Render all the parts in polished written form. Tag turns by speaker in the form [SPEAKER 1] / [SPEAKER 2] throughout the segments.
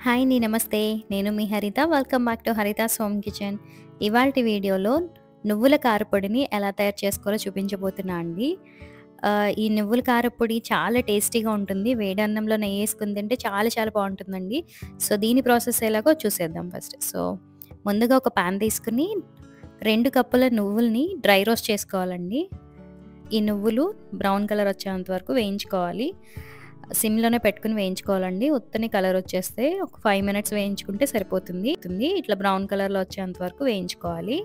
[SPEAKER 1] Hi అండి. నమస్తే. నేను మీ హరిత. Welcome back to Haritha's home kitchen. ఇవాల్టి వీడియోలో నువ్వుల కారపొడిని ఎలా తయారు చేసుకోవాలో చూపించబోతున్నా అండి. ఈ నువ్వుల కారపొడి చాలా టేస్టీగా ఉంటుంది. వేడి అన్నంలో నెయ్యేసుకొని తింటే చాలా చాలా బావుంటుందండి. సో, దీని ప్రాసెస్ ఎలాగో చూసేద్దాం ఫస్ట్. సో, ముందుగా ఒక పాన్ తీసుకొని 2 కప్పుల నువ్వుల్ని డ్రై రోస్ట్ చేసుకోవాలండి. ఈ నువ్వులు బ్రౌన్ కలర్ వచ్చేంత వరకు వేయించుకోవాలి. సిమ్‌లోనే పెట్టుకొని వేయించుకోవాలండి. ఉత్తని కలర్ వచ్చేస్తే ఒక 5 మినిట్స్ వేయించుకుంటే సరిపోతుంది. ఇట్లా బ్రౌన్ కలర్‌లో వచ్చేంత వరకు వేయించుకోవాలి.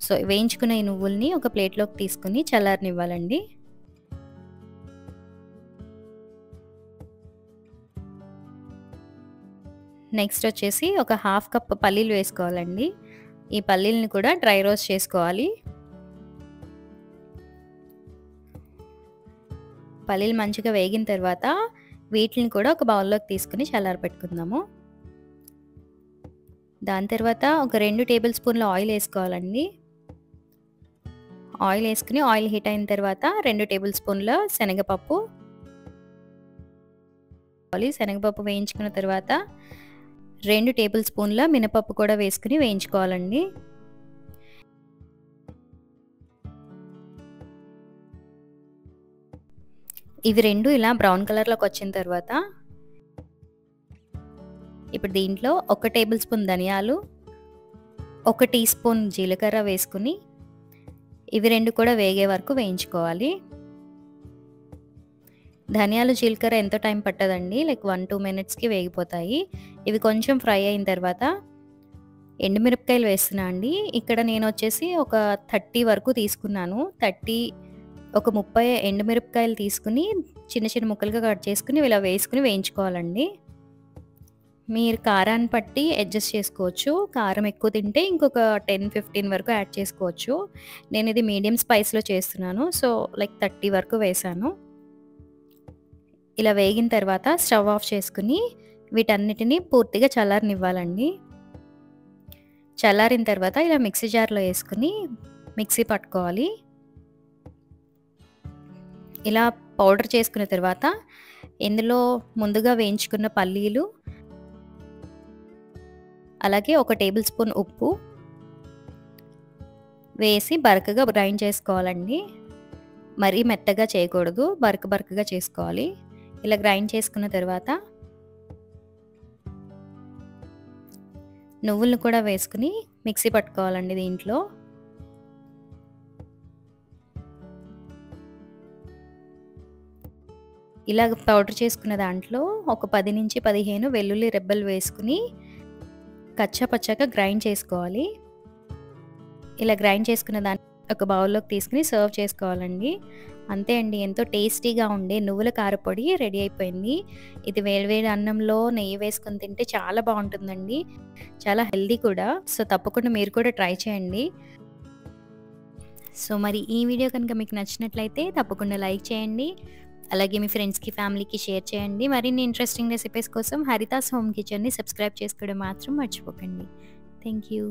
[SPEAKER 1] సో, వేయించుకున్న ఈ నువ్వుల్ని ఒక ప్లేట్‌లోకి తీసుకొని చల్లారనివ్వాలండి. నెక్స్ట్ వచ్చేసి ఒక హాఫ్ కప్ పల్లీలు వేసుకోవాలండి. ఈ పల్లీలని కూడా డ్రై రోస్ట్ చేసుకోవాలి. పల్లీలు మంచిగా వేగిన తర్వాత వీటిని కూడా ఒక బౌల్లోకి తీసుకొని చల్లారబెట్టుకుందాము. దాని తర్వాత ఒక 2 టేబుల్ స్పూన్ల ఆయిల్ వేసుకోవాలండి. ఆయిల్ వేసుకుని ఆయిల్ హీట్ అయిన తర్వాత 2 టేబుల్ స్పూన్ల శనగపప్పు. శనగపప్పు వేయించుకున్న తర్వాత 2 టేబుల్ స్పూన్ల మినపప్పు కూడా వేసుకుని వేయించుకోవాలండి. ఇవి 2 ఇలా బ్రౌన్ కలర్లోకి వచ్చిన తర్వాత ఇప్పుడు దీంట్లో 1 టేబుల్ స్పూన్ ధనియాలు, 1 టీ స్పూన్ జీలకర్ర వేసుకుని ఇవి 2 కూడా వేగే వరకు వేయించుకోవాలి. ధనియాలు, జీలకర్ర ఎంతో టైం పట్టదండి. లైక్ 1-2 మినిట్స్‌కి వేగిపోతాయి. ఇవి కొంచెం ఫ్రై అయిన తర్వాత ఎండుమిరపకాయలు వేస్తున్నా అండి. ఇక్కడ నేను వచ్చేసి ఒక 30 వరకు తీసుకున్నాను. ఒక 30 ఎండుమిరపకాయలు తీసుకుని చిన్న చిన్న ముక్కలుగా కట్ చేసుకుని ఇలా వేసుకుని వేయించుకోవాలండి. మీరు కారాన్ని బట్టి అడ్జస్ట్ చేసుకోవచ్చు. కారం ఎక్కువ తింటే ఇంకొక 10-15 వరకు యాడ్ చేసుకోవచ్చు. నేను ఇది మీడియం స్పైస్‌లో చేస్తున్నాను. సో, లైక్ 30 వరకు వేశాను. ఇలా వేగిన తర్వాత స్టవ్ ఆఫ్ చేసుకుని వీటన్నిటిని పూర్తిగా చల్లారనివ్వాలండి. చల్లారిన తర్వాత ఇలా మిక్సీ జార్‌లో వేసుకుని మిక్సీ పట్టుకోవాలి. ఇలా పౌడర్ చేసుకున్న తర్వాత ఇందులో ముందుగా వేయించుకున్న పల్లీలు, అలాగే 1 టేబుల్ స్పూన్ ఉప్పు వేసి బరకగా గ్రైండ్ చేసుకోవాలండి. మరీ మెత్తగా చేయకూడదు. బరకగా చేసుకోవాలి. ఇలా గ్రైండ్ చేసుకున్న తర్వాత నువ్వులను కూడా వేసుకుని మిక్సీ పట్టుకోవాలండి దీంట్లో. ఇలాగ పౌడర్ చేసుకున్న దాంట్లో ఒక 10-15 వెల్లుల్లి రెబ్బలు వేసుకుని కచ్చాపచ్చాగా గ్రైండ్ చేసుకోవాలి. ఇలా గ్రైండ్ చేసుకున్న దాన్ని ఒక బౌల్లోకి తీసుకుని సర్వ్ చేసుకోవాలండి. అంతే అండి. ఎంతో టేస్టీగా ఉండే నువ్వుల కారపొడి రెడీ అయిపోయింది. ఇది వేడివేడి అన్నంలో నెయ్యి వేసుకొని తింటే చాలా బాగుంటుందండి. చాలా హెల్దీ కూడా. సో, తప్పకుండా మీరు కూడా ట్రై చేయండి. సో, మరి ఈ వీడియో కనుక మీకు నచ్చినట్లయితే తప్పకుండా లైక్ చేయండి. అలాగే మీ ఫ్రెండ్స్‌కి, ఫ్యామిలీకి షేర్ చేయండి. మరిన్ని ఇంట్రెస్టింగ్ రెసిపీస్ కోసం హరితాస్ హోమ్ కిచెన్‌ని సబ్స్క్రైబ్ చేసుకోవడం మాత్రం మర్చిపోకండి. Thank you.